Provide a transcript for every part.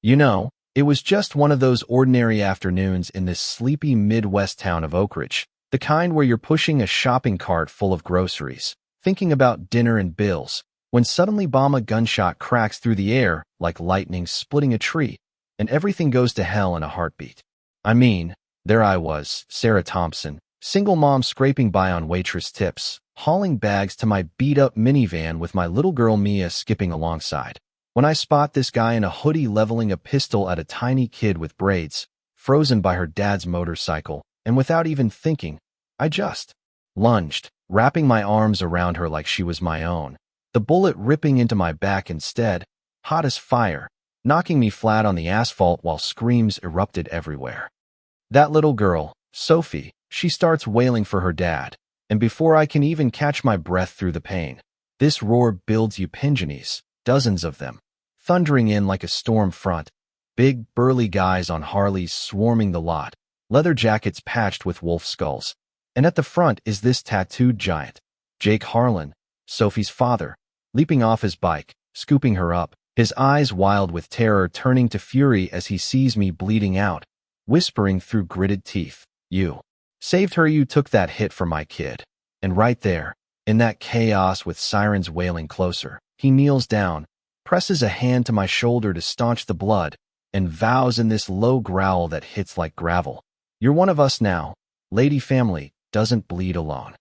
It was just one of those ordinary afternoons in this sleepy Midwest town of Oak Ridge, the kind where you're pushing a shopping cart full of groceries, thinking about dinner and bills, when suddenly a gunshot cracks through the air like lightning splitting a tree, and everything goes to hell in a heartbeat. There I was, Sarah Thompson, single mom scraping by on waitress tips, hauling bags to my beat-up minivan with my little girl Mia skipping alongside, when I spot this guy in a hoodie leveling a pistol at a tiny kid with braids, frozen by her dad's motorcycle, and without even thinking, I just lunged, wrapping my arms around her like she was my own, the bullet ripping into my back instead, hot as fire, knocking me flat on the asphalt while screams erupted everywhere. That little girl, Sophie, she starts wailing for her dad, and before I can even catch my breath through the pain, this roar builds Upinjanis, dozens of them, thundering in like a storm front, big, burly guys on Harleys swarming the lot, leather jackets patched with wolf skulls. And at the front is this tattooed giant, Jake Harlan, Sophie's father, leaping off his bike, scooping her up, his eyes wild with terror turning to fury as he sees me bleeding out, whispering through gritted teeth, "You saved her, you took that hit for my kid." And right there, in that chaos with sirens wailing closer, he kneels down, presses a hand to my shoulder to staunch the blood, and vows in this low growl that hits like gravel, "You're one of us now. Lady Family doesn't bleed alone."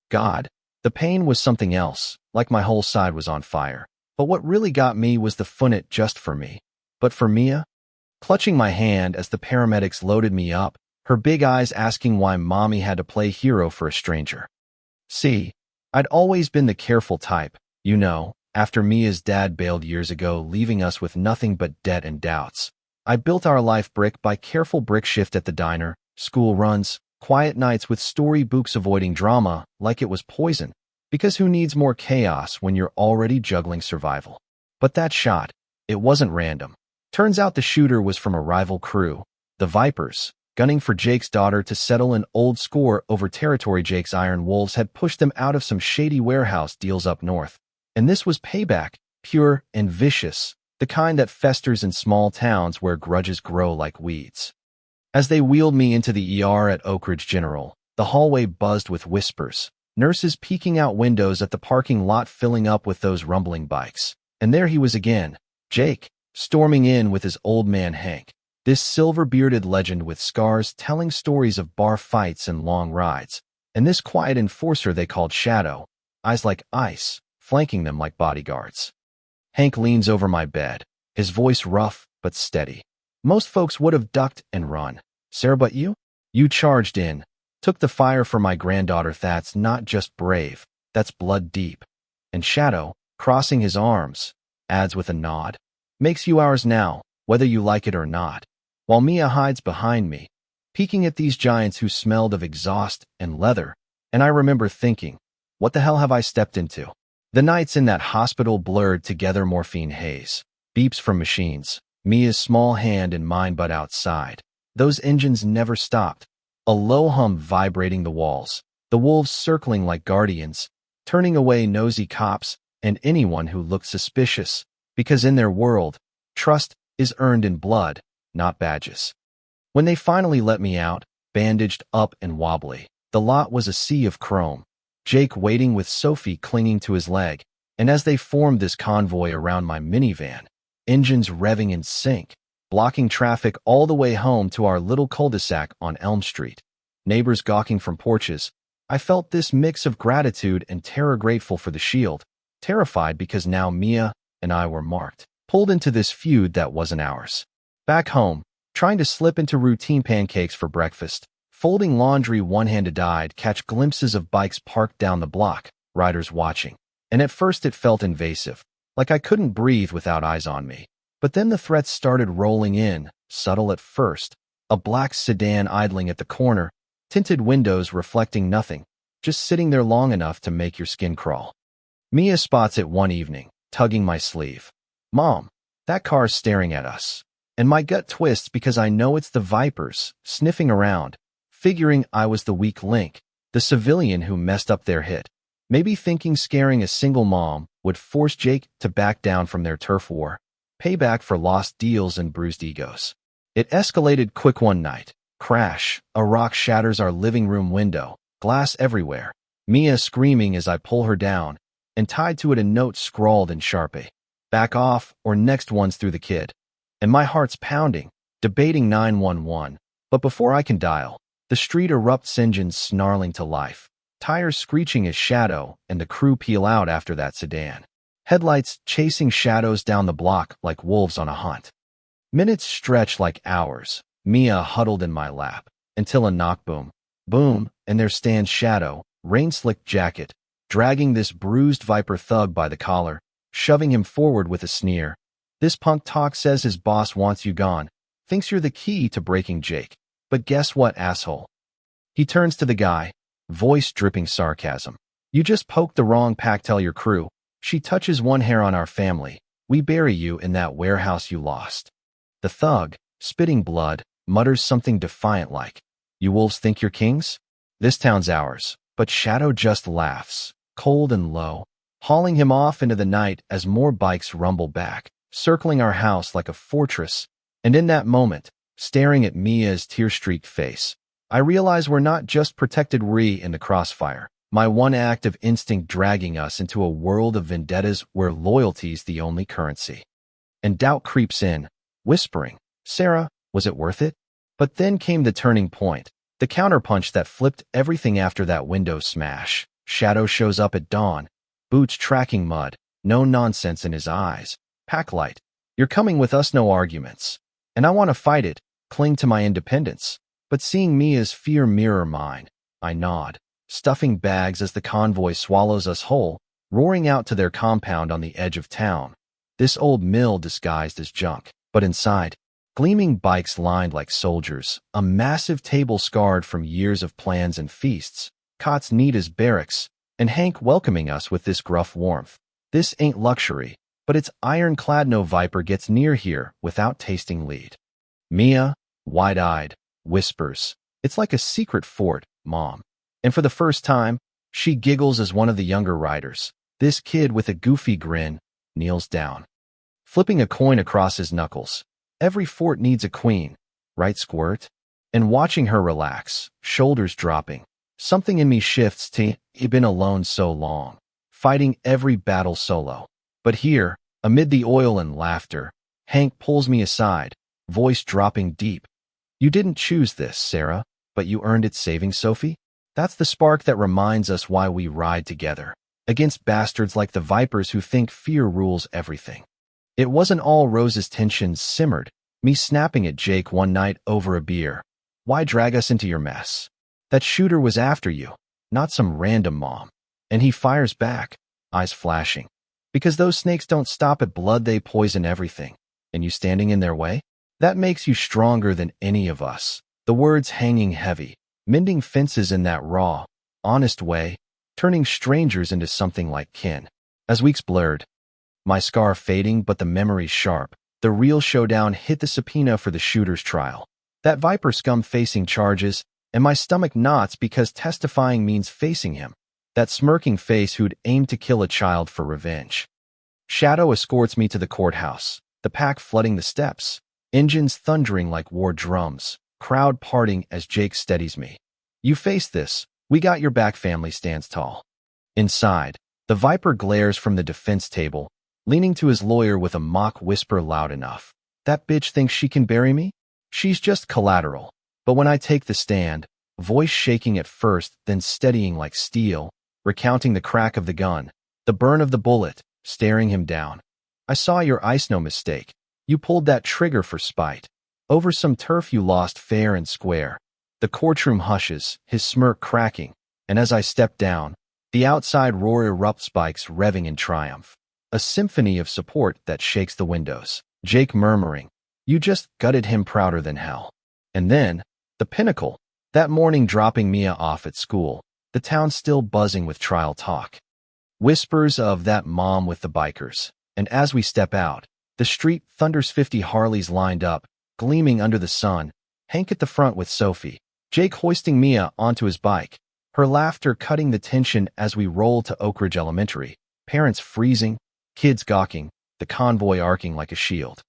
God, the pain was something else, like my whole side was on fire. But what really got me was the funit just for me. But for Mia? Clutching my hand as the paramedics loaded me up, her big eyes asking why mommy had to play hero for a stranger. See, I'd always been the careful type, after Mia's dad bailed years ago, leaving us with nothing but debt and doubts. I built our life brick by careful brick shift at the diner, school runs, quiet nights with storybooks avoiding drama like it was poison, because who needs more chaos when you're already juggling survival? But that shot, it wasn't random. Turns out the shooter was from a rival crew, the Vipers, gunning for Jake's daughter to settle an old score over territory Jake's Iron Wolves had pushed them out of some shady warehouse deals up north. And this was payback, pure and vicious, the kind that festers in small towns where grudges grow like weeds. As they wheeled me into the ER at Oak Ridge General, the hallway buzzed with whispers, nurses peeking out windows at the parking lot filling up with those rumbling bikes. And there he was again, Jake, storming in with his old man Hank, this silver-bearded legend with scars telling stories of bar fights and long rides, and this quiet enforcer they called Shadow, eyes like ice, flanking them like bodyguards. Hank leans over my bed, his voice rough but steady. "Most folks would have ducked and run. Sarah, but you? You charged in, took the fire for my granddaughter. That's not just brave, that's blood deep." And Shadow, crossing his arms, adds with a nod, "Makes you ours now, whether you like it or not." While Mia hides behind me, peeking at these giants who smelled of exhaust and leather, and I remember thinking, what the hell have I stepped into? The nights in that hospital blurred together, morphine haze, beeps from machines, Mia's small hand in mine but outside. Those engines never stopped, a low hum vibrating the walls, the wolves circling like guardians, turning away nosy cops and anyone who looked suspicious, because in their world, trust is earned in blood, not badges. When they finally let me out, bandaged up and wobbly, the lot was a sea of chrome, Jake waiting with Sophie clinging to his leg, and as they formed this convoy around my minivan, engines revving in sync, blocking traffic all the way home to our little cul-de-sac on Elm Street, neighbors gawking from porches, I felt this mix of gratitude and terror, grateful for the shield, terrified because now Mia and I were marked, pulled into this feud that wasn't ours. Back home, trying to slip into routine, pancakes for breakfast, folding laundry one-handed, I'd catch glimpses of bikes parked down the block, riders watching. And at first it felt invasive, like I couldn't breathe without eyes on me. But then the threats started rolling in, subtle at first, a black sedan idling at the corner, tinted windows reflecting nothing, just sitting there long enough to make your skin crawl. Mia spots it one evening, tugging my sleeve. "Mom, that car's staring at us." And my gut twists because I know it's the Vipers, sniffing around, figuring I was the weak link, the civilian who messed up their hit, maybe thinking scaring a single mom would force Jake to back down from their turf war. Payback for lost deals and bruised egos. It escalated quick one night. Crash. A rock shatters our living room window. Glass everywhere. Mia screaming as I pull her down, and tied to it a note scrawled in Sharpie. Back off, or next one's through the kid. And my heart's pounding, debating 911. But before I can dial, the street erupts, engines snarling to life. Tires screeching as shadow and the crew peel out after that sedan. Headlights chasing shadows down the block like wolves on a hunt. Minutes stretch like hours, Mia huddled in my lap, until a knock boom. Boom, and there stands Shadow, rain-slicked jacket, dragging this bruised Viper thug by the collar, shoving him forward with a sneer. This punk talk says his boss wants you gone, thinks you're the key to breaking Jake. But guess what, asshole? He turns to the guy, voice dripping sarcasm. You just poked the wrong pack, tell your crew. She touches one hair on our family. We bury you in that warehouse you lost. The thug, spitting blood, mutters something defiant like, You wolves think you're kings? This town's ours. But Shadow just laughs, cold and low, hauling him off into the night as more bikes rumble back, circling our house like a fortress. And in that moment, staring at Mia's tear-streaked face, I realize we're not just protected, we're in the crossfire. My one act of instinct dragging us into a world of vendettas where loyalty's the only currency. And doubt creeps in, whispering, Sarah, was it worth it? But then came the turning point, the counterpunch that flipped everything after that window smash. Shadow shows up at dawn, boots tracking mud, no nonsense in his eyes. Packlight, you're coming with us, no arguments. And I want to fight it, cling to my independence. But seeing Mia's fear mirror mine, I nod, stuffing bags as the convoy swallows us whole, roaring out to their compound on the edge of town. This old mill disguised as junk, but inside, gleaming bikes lined like soldiers, a massive table scarred from years of plans and feasts, cots neat as barracks, and Hank welcoming us with this gruff warmth. This ain't luxury, but it's ironclad. No Viper gets near here without tasting lead. Mia, wide-eyed, whispers, It's like a secret fort, Mom. And for the first time, she giggles as one of the younger riders, this kid with a goofy grin, kneels down, flipping a coin across his knuckles. Every fort needs a queen, right, Squirt? And watching her relax, shoulders dropping, something in me shifts to, You've been alone so long, fighting every battle solo. But here, amid the oil and laughter, Hank pulls me aside, voice dropping deep. You didn't choose this, Sarah, but you earned it, saving Sophie? That's the spark that reminds us why we ride together, against bastards like the Vipers who think fear rules everything. It wasn't all roses. Tensions simmered, me snapping at Jake one night over a beer. Why drag us into your mess? That shooter was after you, not some random mom. And he fires back, eyes flashing. Because those snakes don't stop at blood, they poison everything. And you standing in their way? That makes you stronger than any of us. The words hanging heavy, mending fences in that raw, honest way, turning strangers into something like kin. As weeks blurred, my scar fading but the memories sharp, the real showdown hit, the subpoena for the shooter's trial. That Viper scum facing charges, and my stomach knots because testifying means facing him. That smirking face who'd aimed to kill a child for revenge. Shadow escorts me to the courthouse, the pack flooding the steps, engines thundering like war drums, crowd parting as Jake steadies me. You face this, we got your back. Family stands tall. Inside, the Viper glares from the defense table, leaning to his lawyer with a mock whisper loud enough. That bitch thinks she can bury me? She's just collateral. But when I take the stand, voice shaking at first, then steadying like steel, recounting the crack of the gun, the burn of the bullet, staring him down. I saw your ice, no mistake. You pulled that trigger for spite. Over some turf you lost fair and square. The courtroom hushes, his smirk cracking, and as I step down, the outside roar erupts, bikes revving in triumph. A symphony of support that shakes the windows. Jake murmuring, You just gutted him, prouder than hell. And then, the pinnacle, that morning dropping Mia off at school, the town still buzzing with trial talk. Whispers of that mom with the bikers. And as we step out, the street thunders. 50 Harleys lined up, gleaming under the sun, Hank at the front with Sophie, Jake hoisting Mia onto his bike, her laughter cutting the tension as we roll to Oak Ridge Elementary, parents freezing, kids gawking, the convoy arcing like a shield.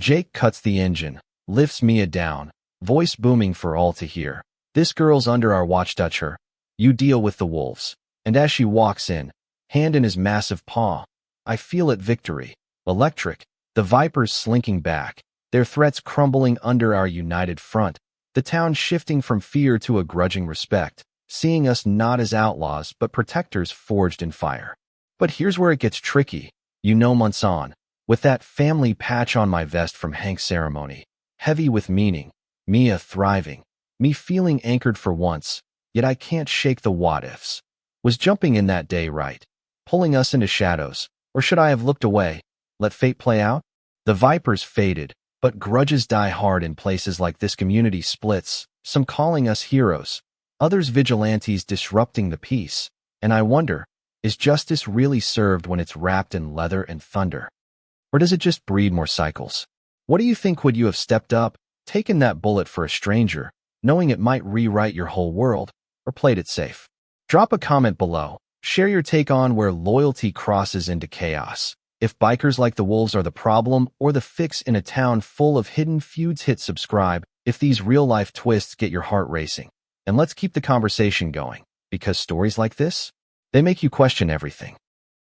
Jake cuts the engine, lifts Mia down, voice booming for all to hear. This girl's under our watch, touch her. You deal with the wolves. And as she walks in, hand in his massive paw, I feel it victory. Electric, the Vipers slinking back, their threats crumbling under our united front, the town shifting from fear to a grudging respect, seeing us not as outlaws but protectors forged in fire. But here's where it gets tricky. Months on, with that family patch on my vest from Hank's ceremony, heavy with meaning, Mia thriving, me feeling anchored for once, yet I can't shake the what-ifs. Was jumping in that day right? Pulling us into shadows? Or should I have looked away? Let fate play out? The Vipers faded, but grudges die hard in places like this. Community splits, some calling us heroes, others vigilantes disrupting the peace. And I wonder, is justice really served when it's wrapped in leather and thunder? Or does it just breed more cycles? What do you think? Would you have stepped up, taken that bullet for a stranger, knowing it might rewrite your whole world, or played it safe? Drop a comment below. Share your take on where loyalty crosses into chaos. If bikers like the wolves are the problem or the fix in a town full of hidden feuds, hit subscribe if these real-life twists get your heart racing. And let's keep the conversation going, because stories like this, they make you question everything.